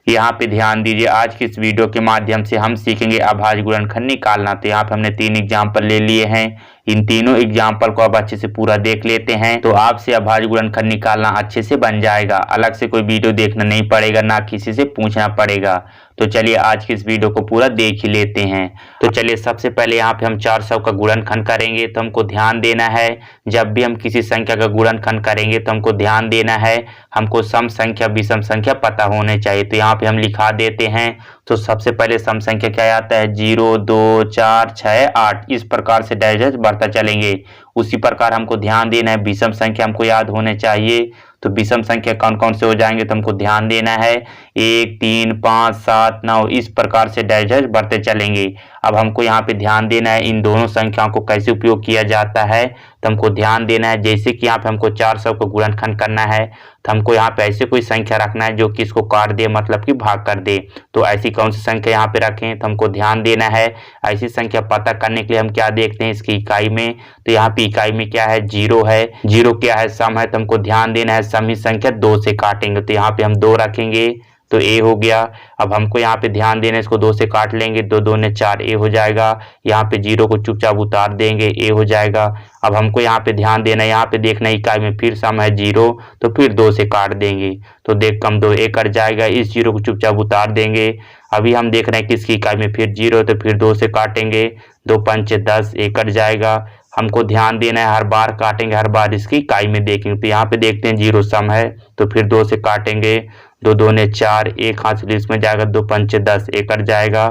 यहाँ पे ध्यान दीजिए, आज की इस वीडियो के माध्यम से हम सीखेंगे अभाज्य गुणनखंड निकालना। तो यहाँ पे हमने 3 एग्जाम्पल ले लिए हैं। इन तीनों एग्जाम्पल को अब अच्छे से पूरा देख लेते हैं तो आपसे अभाज्य गुणनखंड निकालना अच्छे से बन जाएगा। अलग से कोई वीडियो देखना नहीं पड़ेगा, ना किसी से पूछना पड़ेगा। तो चलिए आज की इस वीडियो को पूरा देख ही लेते हैं। तो चलिए सबसे पहले यहाँ पे हम 400 का गुणनखंड करेंगे। तो हमको ध्यान देना है, जब भी हम किसी संख्या का गुणनखंड करेंगे तो हमको ध्यान देना है, हमको सम संख्या विषम संख्या पता होने चाहिए। तो यहाँ पे हम लिखा देते हैं। तो सबसे पहले सम संख्या क्या आता है, 0, 2, 4, 6, 8। इस प्रकार से डायरेक्ट बढ़ता चलेंगे। उसी प्रकार हमको ध्यान देना है, विषम संख्या हमको याद होने चाहिए। तो विषम संख्या कौन कौन से हो जाएंगे तो हमको ध्यान देना है, 1, 3, 5, 7, 9। इस प्रकार से डायरेक्ट बढ़ते चलेंगे। अब हमको यहाँ पे ध्यान देना है इन दोनों संख्याओं को कैसे उपयोग किया जाता है। तो हमको ध्यान देना है, जैसे कि यहाँ पे हमको 400 को गुणनखंड करना है तो हमको यहाँ पे ऐसे कोई संख्या रखना है जो कि इसको काट दे, मतलब कि भाग कर दे। तो ऐसी कौन सी संख्या यहाँ पे रखें तो हमको ध्यान देना है। ऐसी संख्या पता करने के लिए हम क्या देखते हैं, इसकी इकाई में। तो यहाँ पे इकाई में क्या है, 0 है। 0 क्या है, सम है। तो हमको ध्यान देना है सम ही संख्या 2 से काटेंगे। तो यहाँ पे हम 2 रखेंगे तो a हो गया। अब हमको यहाँ पे ध्यान देना है, इसको 2 से काट लेंगे, 2 2 ने 4, a हो जाएगा। यहाँ पे 0 को चुपचाप उतार देंगे, a हो जाएगा। अब हमको यहाँ पे ध्यान देना है, यहाँ पे देखना इकाई में फिर सम है 0, तो फिर 2 से काट देंगे तो देख कम 2 a कट जाएगा। इस 0 को चुपचाप उतार देंगे। अभी हम देख रहे हैं किसकी इकाई में फिर 0, तो फिर 2 से काटेंगे, 2 5 10, a कट जाएगा। हमको ध्यान देना है, हर बार काटेंगे, हर बार इसकी इकाई में देखेंगे। तो यहाँ पे देखते हैं 0 सम है तो फिर 2 से काटेंगे, 2 2 ने 4, 1 हाथ से इसमें जाएगा, 2 5 10, 1 कट जाएगा।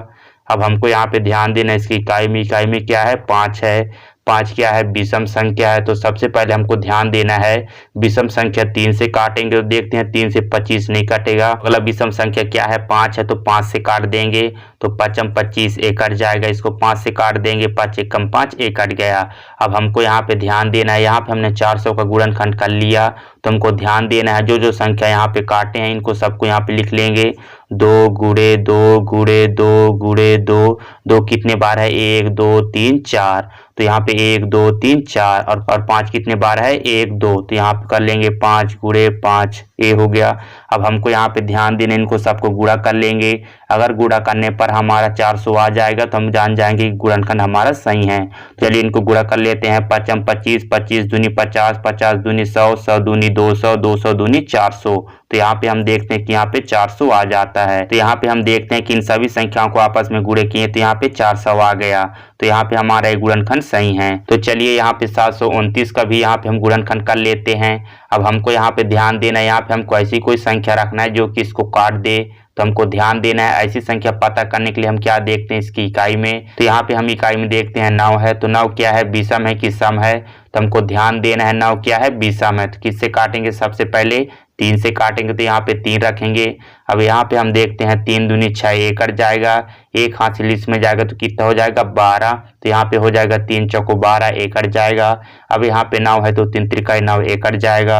अब हमको यहाँ पे ध्यान देना है इसकी इकाई में क्या है, 5 है। 5 क्या है, विषम संख्या है। तो सबसे पहले हमको ध्यान देना है, विषम संख्या 3 से काटेंगे तो देखते हैं 3 से 25 नहीं कटेगा। अगला विषम संख्या क्या है, 5 है। तो 5 से काट देंगे तो 5 25, 1 कट जाएगा। इसको 5 से काट देंगे, 5 1 5, 1 कट गया। अब हमको यहाँ पे ध्यान देना है, यहाँ पे हमने 400 का गुणनखंड कर लिया। तो हमको ध्यान देना है, जो जो संख्या यहाँ पे काटे हैं इनको सबको यहाँ पे लिख लेंगे। 2 गुणे 2 गुणे 2 गुणे 2। 2 कितने बार है, 1 2 3 4। तो यहाँ पे 1 2 3 4 और 5 कितने बार है, 1 2। तो यहाँ पे कर लेंगे 5 गुणे 5, a हो गया। अब हमको यहाँ पे ध्यान देना, इनको सबको गुणा कर लेंगे। अगर गुणा करने पर हमारा 400 आ जाएगा तो हम जान जाएंगे कि गुणनखंड हमारा सही है। चलिए इनको गुणा कर लेते हैं। 5 25, 25 दूनी 50, 50 दूनी 100, 100 दूनी 200, 200 दूनी 400। तो यहाँ पे हम देखते हैं कि यहाँ पे 400 आ जाता है। तो यहाँ पे हम देखते हैं कि इन सभी संख्याओं को आपस में गुणे किए तो यहाँ पे 400 आ गया। तो यहाँ पे हमारा एक गुणनखंड सही है। तो चलिए यहाँ पे 729 का भी यहाँ पे हम गुणनखंड कर लेते हैं। अब हमको यहाँ पे ध्यान देना है, यहाँ पे हमको ऐसी कोई संख्या रखना है जो कि इसको काट दे। तो हमको ध्यान देना है, ऐसी संख्या पता करने के लिए हम क्या देखते हैं, इसकी इकाई में। तो यहाँ पे हम इकाई में देखते हैं 9 है। तो 9 क्या है, विषम है कि सम है। तो हमको ध्यान देना है, 9 क्या है, विषम है। तो किससे काटेंगे, सबसे पहले 3 से काटेंगे। तो यहाँ पे 3 रखेंगे। अब यहाँ पे हम देखते हैं 3 दूनी 6, 1 कट जाएगा। 1 हाथ से लिस्ट में जाएगा तो कितना हो जाएगा, 12। तो यहाँ पे हो जाएगा 3 चौको 12, 1 कट जाएगा। अब यहाँ पे 9 है तो 3 त्रिकाई 9, 1 कट जाएगा।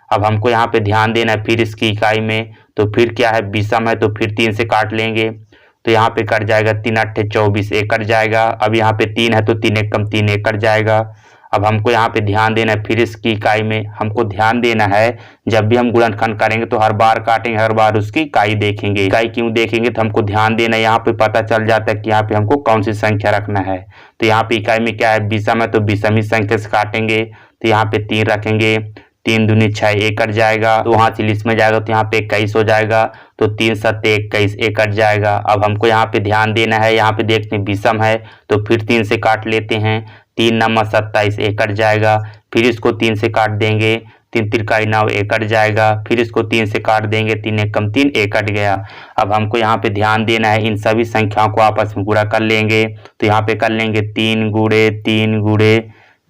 अब हमको यहाँ पे ध्यान देना है फिर इसकी इकाई में। तो फिर क्या है, विषम है तो फिर 3 से काट लेंगे। तो यहाँ पे कट जाएगा 3 8 24, 1 कट जाएगा। अब यहाँ पे 3 है तो 3 1 कम 3, 1 कट जाएगा। अब हमको यहाँ पे ध्यान देना है फिर इसकी इकाई में। हमको ध्यान देना है, जब भी हम गुणनखंड करेंगे तो हर बार काटेंगे, हर बार उसकी इकाई देखेंगे। इकाई क्यों देखेंगे, तो हमको ध्यान देना है, यहाँ पे पता चल जाता है कि यहाँ पे हमको कौन सी संख्या रखना है। तो यहाँ पे इकाई में क्या है, विषम है तो विषम ही संख्या से काटेंगे। तो यहाँ पे 3 रखेंगे, 3 दूनी 6, 1 कट जाएगा। तो वहां से लिस्ट में जाएगा तो यहाँ पे 21 हो जाएगा। तो 3 7 21, 1 कट जाएगा। अब हमको यहाँ पे ध्यान देना है, यहाँ पे देखते हैं विषम है तो फिर 3 से काट लेते हैं। 3 9 27, 1 कट जाएगा। फिर इसको 3 से काट देंगे, 3 त्रिकाई 9, 1 कट जाएगा। फिर इसको 3 से काट देंगे, 3 1 कम 3, 1 कट गया। अब हमको यहाँ पे ध्यान देना है, इन सभी संख्याओं को आपस में गुणा कर लेंगे। तो यहाँ पे कर लेंगे 3 गुणे 3 गुणे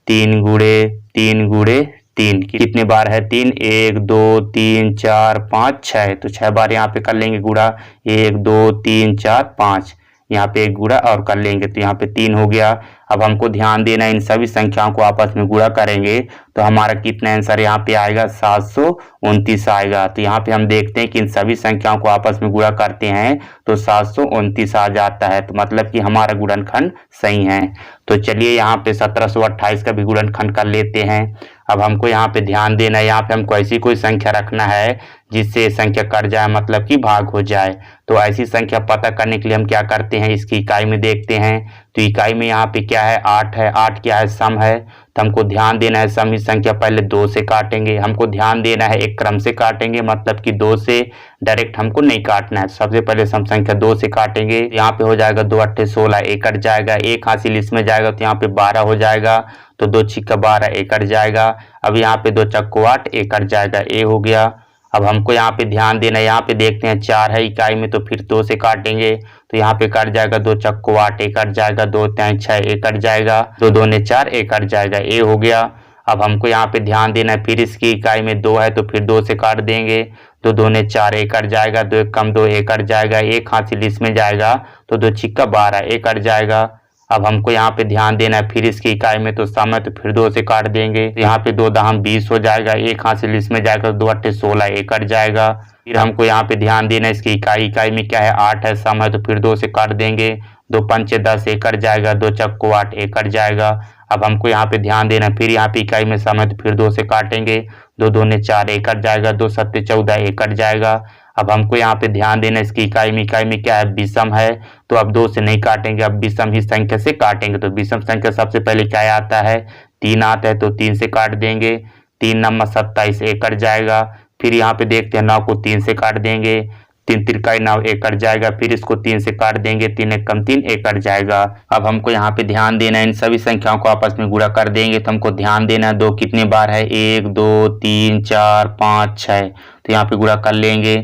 3 गुणे 3 गुणे 3। कितने बार है, 3 1 2 3 4 5 6। तो 6 बार यहाँ पे कर लेंगे गुणा, 1 2 3 4 5। यहाँ पे एक गुणा और कर लेंगे तो यहाँ पे 3 हो गया। अब हमको ध्यान देना है इन सभी संख्याओं को आपस में गुणा करेंगे तो हमारा कितना आंसर यहाँ पे आएगा 729 आएगा। तो यहाँ पे हम देखते हैं कि इन सभी संख्याओं को आपस में गुणा करते हैं तो 729 आ जाता है। तो मतलब कि हमारा गुणनखंड सही है। तो चलिए यहाँ पे 1728 का भी गुणनखंड कर लेते हैं। अब हमको यहाँ पे ध्यान देना है, यहाँ पे हमको ऐसी कोई संख्या रखना है जिससे संख्या कट जाए मतलब कि भाग हो जाए। तो ऐसी संख्या पता करने के लिए हम क्या करते हैं, इसकी इकाई में देखते हैं। तो इकाई में यहाँ पे क्या है 8 है, 8 क्या है सम है। तो हमको ध्यान देना है सम ही संख्या पहले 2 से काटेंगे। हमको ध्यान देना है एक क्रम से काटेंगे, मतलब कि 2 से डायरेक्ट हमको नहीं काटना है। सबसे पहले सम संख्या 2 से काटेंगे। यहाँ पे हो जाएगा 2 8 16, एक कट जाएगा, एक हासिल इसमें जाएगा तो यहाँ पे 12 हो जाएगा। तो 2 छिक्का 12, एक कट जाएगा। अब यहाँ पे 2 चक्को 8, एक कट जाएगा, ए हो गया। अब हमको यहाँ पे ध्यान देना है, यहाँ पे देखते हैं 4 है इकाई में तो फिर 2 से काटेंगे तो यहाँ पे कट जाएगा 2 चक्को 8, एक कट जाएगा, 2 3 6, एक कट जाएगा, 2 2 4, एक कट जाएगा, ए हो गया। अब हमको यहाँ पे ध्यान देना है, फिर इसकी इकाई में 2 है तो फिर 2 से काट देंगे तो 2 4, एक कट जाएगा, 2 1 कम 2, एक कट जाएगा, एक हासिल इसमें जाएगा तो 2 छिक्का 12, एक कट जाएगा। अब हमको यहाँ पे ध्यान देना है, फिर इसकी इकाई में तो सम है तो फिर 2 से काट देंगे तो यहाँ पे 2 दाम 20 हो जाएगा, एक हासिल इसमें जाएगा, 2 8 16, एक कट जाएगा। फिर हमको यहाँ पे ध्यान देना है, इसकी इकाई में क्या है 8 है, सम है तो फिर 2 से काट देंगे, 2 5 10, एक कट जाएगा, 2 चक्को 8, एक कट जाएगा। अब हमको यहाँ पे ध्यान देना है, फिर यहाँ पे इकाई में सम है तो फिर 2 से काटेंगे, 2 2 4, एक कट जाएगा, 2 7 14, एक कट जाएगा। अब हमको यहाँ पे ध्यान देना है, इसकी इकाई में क्या है विषम है तो अब 2 से नहीं काटेंगे, अब विषम ही संख्या से काटेंगे। तो विषम संख्या सबसे पहले क्या आता है 3 आता है तो 3 से काट देंगे, 3 9 27, एक कट जाएगा। फिर यहाँ पे देखते हैं 9 को 3 से काट देंगे, 3 तिरकाई 9, एक कट जाएगा, फिर इसको 3 से काट देंगे, 3 1 कम 3, एक कट जाएगा। अब हमको यहाँ पे ध्यान देना है, इन सभी संख्याओं को आपस में गुणा कर देंगे तो हमको ध्यान देना है 2 कितने बार है 1 2 3 4 5 6। तो यहाँ पे गुणा कर लेंगे,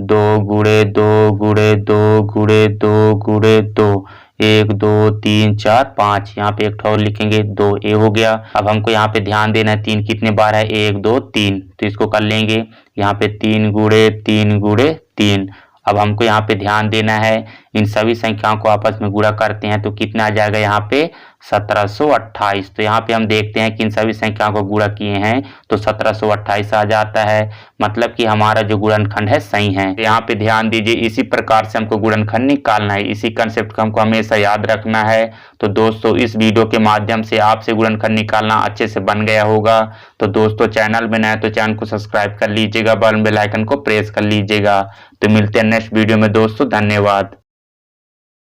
2 गुणे 2 गुणे 2 गुणे 2 गुणे 2, 1 2 3 4 5, यहाँ पे एक ठोर लिखेंगे 2, ए हो गया। अब हमको यहाँ पे ध्यान देना है 3 कितने बार है 1 2 3, तो इसको कर लेंगे यहाँ पे 3 गुणे 3 गुणे 3। अब हमको यहाँ पे ध्यान देना है, इन सभी संख्याओं को आपस में गुणा करते हैं तो कितना आ जाएगा यहाँ पे 1728। तो यहाँ पे हम देखते हैं कि इन सभी संख्याओं को गुणा किए हैं तो 1728 आ जाता है, मतलब कि हमारा जो गुणनखंड है सही है। तो यहाँ पे ध्यान दीजिए, इसी प्रकार से हमको गुणनखंड निकालना है, इसी कंसेप्ट को हमको हमेशा याद रखना है। तो दोस्तों इस वीडियो के माध्यम से आपसे गुणनखंड निकालना अच्छे से बन गया होगा। तो दोस्तों चैनल में नए तो चैनल को सब्सक्राइब कर लीजिएगा, बेल आइकन को प्रेस कर लीजिएगा। तो मिलते हैं नेक्स्ट वीडियो में दोस्तों, धन्यवाद।